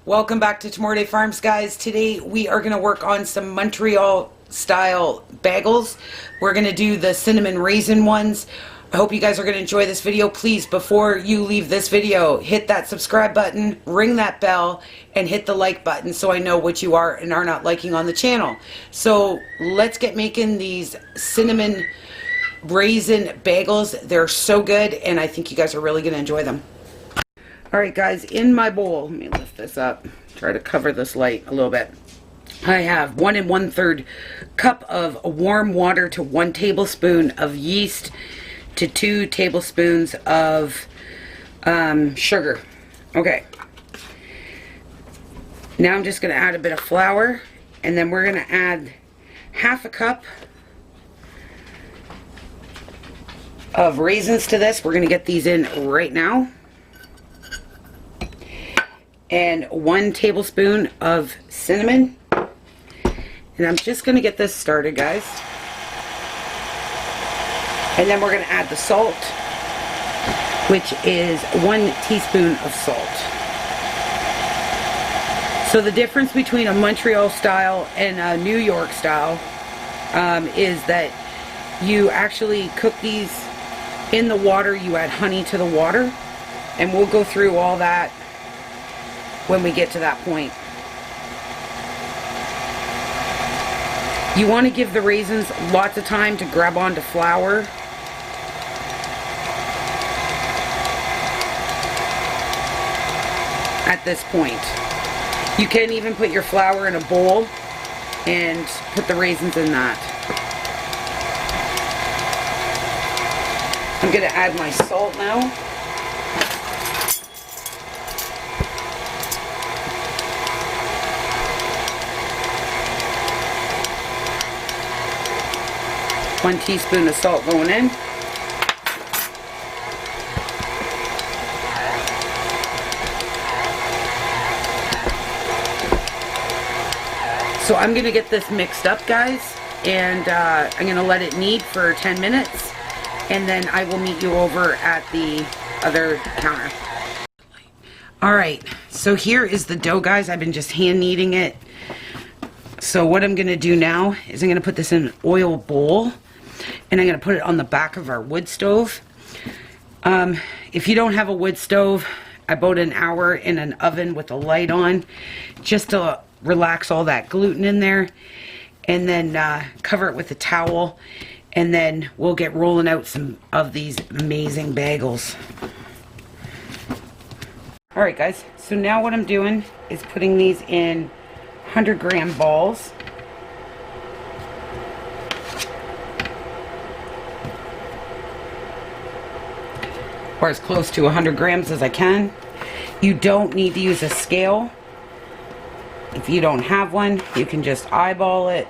Welcome back to Tomorrowaday Farms, guys. Today we are going to work on some Montreal style bagels. We're going to do the cinnamon raisin ones. I hope you guys are going to enjoy this video. Please, before you leave this video, hit that subscribe button, ring that bell, and hit the like button so I know what you are and are not liking on the channel. So let's get making these cinnamon raisin bagels. They're so good, and I think you guys are really going to enjoy them. Alright guys, in my bowl, let me lift this up, try to cover this light a little bit. I have 1 1/3 cup of warm water to 1 tablespoon of yeast to 2 tablespoons of sugar. Okay. Now I'm just going to add a bit of flour, and then we're going to add half a cup of raisins to this. We're going to get these in right now. And 1 tablespoon of cinnamon. And I'm just going to get this started, guys. And then we're going to add the salt, which is 1 teaspoon of salt. So the difference between a Montreal style and a New York style is that you actually cook these in the water. You add honey to the water, and we'll go through all that when we get to that point. You want to give the raisins lots of time to grab onto flour. At this point, you can even put your flour in a bowl and put the raisins in that. I'm going to add my salt now. One teaspoon of salt going in. So I'm going to get this mixed up, guys, and I'm going to let it knead for 10 minutes, and then I will meet you over at the other counter. Alright, so here is the dough, guys. I've been just hand kneading it. So what I'm going to do now is I'm going to put this in an oil bowl, and I'm going to put it on the back of our wood stove. If you don't have a wood stove, about an hour in an oven with a light on, just to relax all that gluten in there, and then cover it with a towel, and then we'll get rolling out some of these amazing bagels. Alright guys, so now what I'm doing is putting these in 100-gram balls. Or as close to 100 grams as I can. You don't need to use a scale. If you don't have one, you can just eyeball it.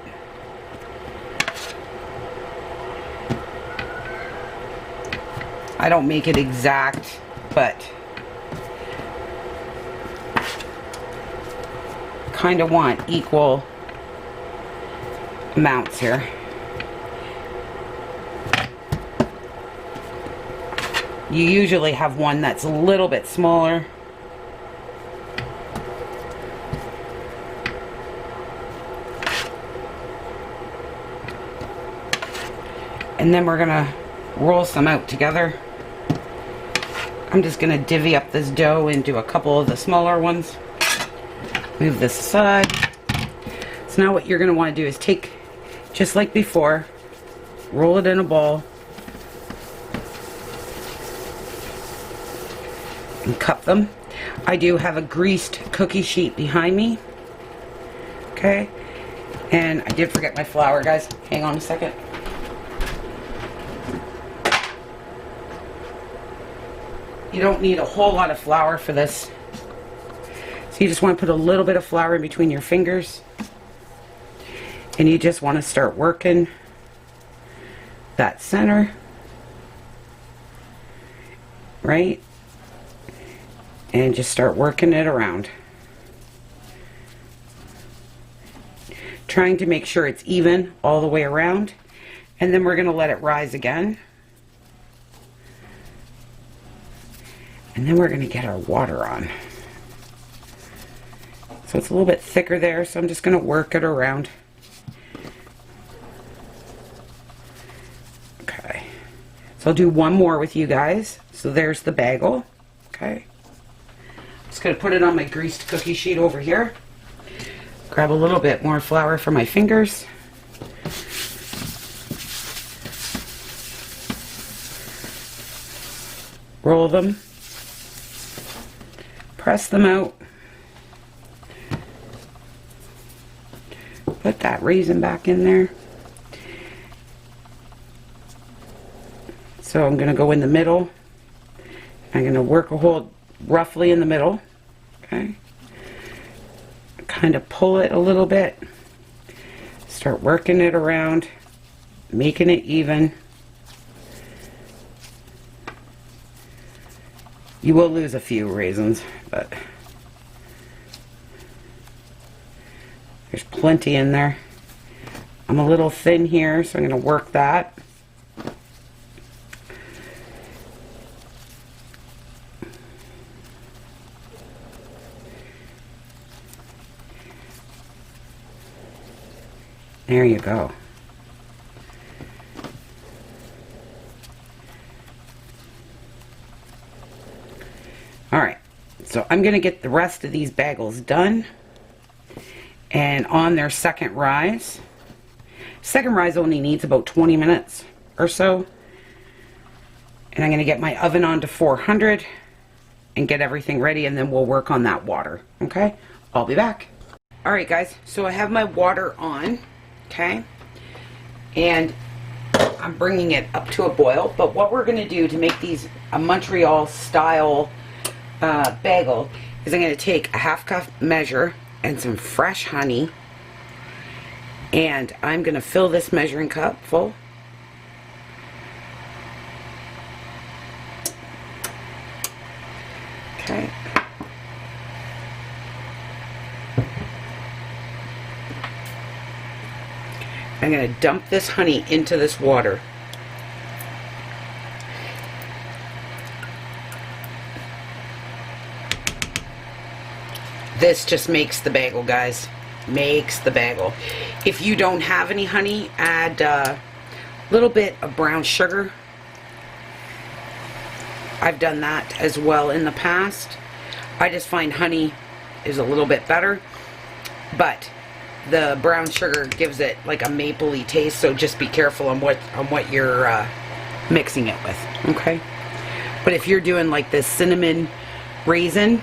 I don't make it exact, but kind of want equal amounts here. You usually have one that's a little bit smaller. And then we're gonna roll some out together. I'm just gonna divvy up this dough into a couple of the smaller ones. Move this aside. So now what you're gonna want to do is take, just like before, roll it in a ball, and cup them. I do have a greased cookie sheet behind me. Okay, and I did forget my flour, guys. Hang on a second. You don't need a whole lot of flour for this. So you just want to put a little bit of flour in between your fingers. And you just want to start working that center. Right? And just start working it around. Trying to make sure it's even all the way around. And then we're going to let it rise again. And then we're going to get our water on. So it's a little bit thicker there, so I'm just going to work it around. Okay. So I'll do one more with you guys. So there's the bagel. Okay. Just going to put it on my greased cookie sheet over here. Grab a little bit more flour for my fingers. Roll them. Press them out. Put that raisin back in there. So I'm going to go in the middle. I'm going to work a hole roughly in the middle. Okay. Kind of pull it a little bit. Start working it around, making it even. You will lose a few raisins, but there's plenty in there. I'm a little thin here, so I'm going to work that. There you go. Alright, so I'm going to get the rest of these bagels done and on their second rise. Second rise only needs about 20 minutes or so. And I'm going to get my oven on to 400 and get everything ready, and then we'll work on that water. Okay? I'll be back. Alright guys, so I have my water on. Okay, and I'm bringing it up to a boil, but what we're going to do to make these a Montreal style bagel is I'm going to take a half cup measure and some fresh honey, and I'm going to fill this measuring cup full. Okay. I'm going to dump this honey into this water. This just makes the bagel, guys. Makes the bagel. If you don't have any honey, add a little bit of brown sugar. I've done that as well in the past. I just find honey is a little bit better, but the brown sugar gives it like a mapley taste, so just be careful on what you're mixing it with, okay? But if you're doing like this cinnamon raisin,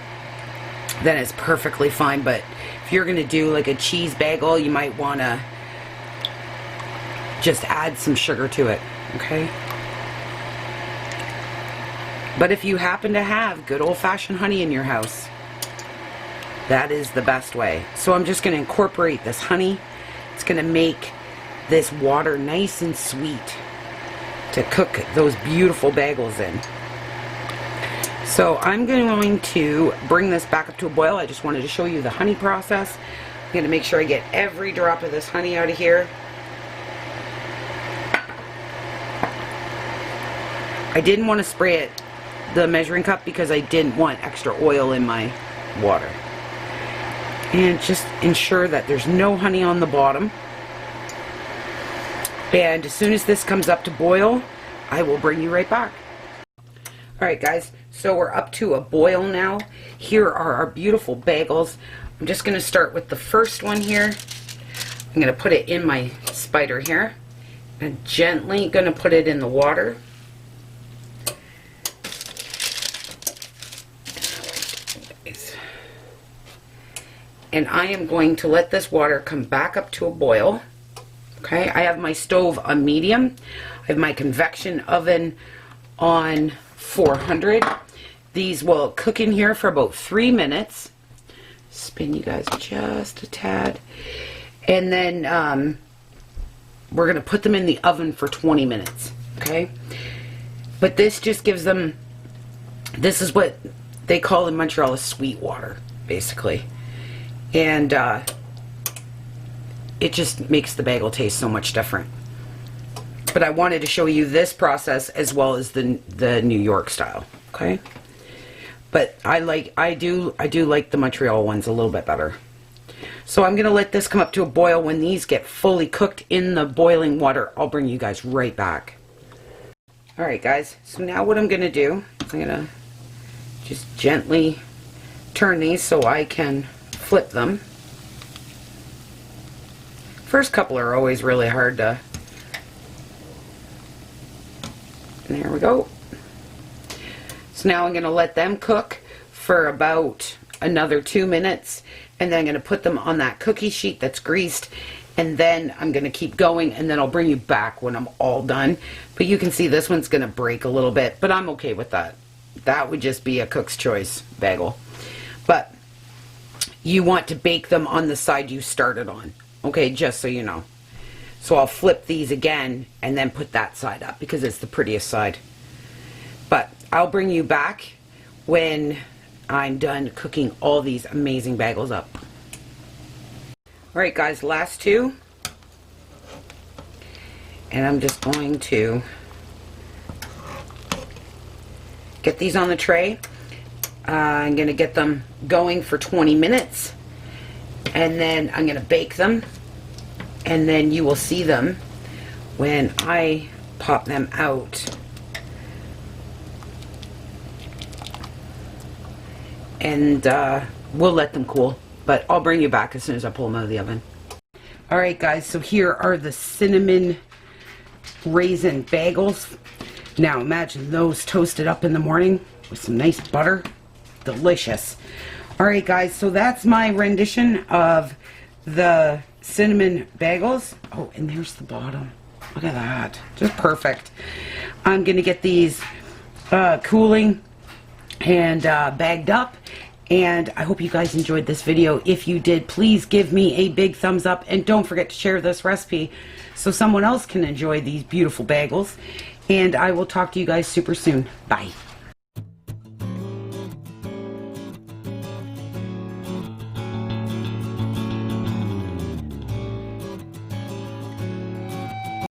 then it's perfectly fine. But if you're gonna do like a cheese bagel, you might want to just add some sugar to it, okay? But if you happen to have good old-fashioned honey in your house, that is the best way. So I'm just going to incorporate this honey. It's going to make this water nice and sweet to cook those beautiful bagels in. So I'm going to bring this back up to a boil. I just wanted to show you the honey process. I'm going to make sure I get every drop of this honey out of here. I didn't want to spray it, the measuring cup, because I didn't want extra oil in my water. And just ensure that there's no honey on the bottom. And as soon as this comes up to boil, I will bring you right back. Alright guys, so we're up to a boil now. Here are our beautiful bagels. I'm just going to start with the first one here. I'm going to put it in my spider here. And gently going to put it in the water. And I am going to let this water come back up to a boil. Okay, I have my stove on medium. I have my convection oven on 400. These will cook in here for about 3 minutes. Spin you guys just a tad. And then we're going to put them in the oven for 20 minutes. Okay, but this just gives them, this is what they call in Montreal a sweet water, basically. And it just makes the bagel taste so much different. But I wanted to show you this process as well as the New York style, okay? But I do like the Montreal ones a little bit better. So I'm going to let this come up to a boil. When these get fully cooked in the boiling water, I'll bring you guys right back. Alright guys, so now what I'm going to do is I'm going to just gently turn these so I can flip them. First couple are always really hard to... There we go. So now I'm going to let them cook for about another 2 minutes, and then I'm going to put them on that cookie sheet that's greased, and then I'm going to keep going, and then I'll bring you back when I'm all done. But you can see this one's going to break a little bit, but I'm okay with that. That would just be a cook's choice bagel. But you want to bake them on the side you started on, okay, just so you know. So I'll flip these again and then put that side up because it's the prettiest side. But I'll bring you back when I'm done cooking all these amazing bagels up. Alright guys, last two. And I'm just going to get these on the tray. I'm going to get them going for 20 minutes. And then I'm going to bake them. And then you will see them when I pop them out. And we'll let them cool. But I'll bring you back as soon as I pull them out of the oven. Alright guys, so here are the cinnamon raisin bagels. Now imagine those toasted up in the morning with some nice butter. Delicious. Alright guys, so that's my rendition of the cinnamon bagels. Oh, and there's the bottom. Look at that. Just perfect. I'm going to get these cooling and bagged up. And I hope you guys enjoyed this video. If you did, please give me a big thumbs up. And don't forget to share this recipe so someone else can enjoy these beautiful bagels. And I will talk to you guys super soon. Bye.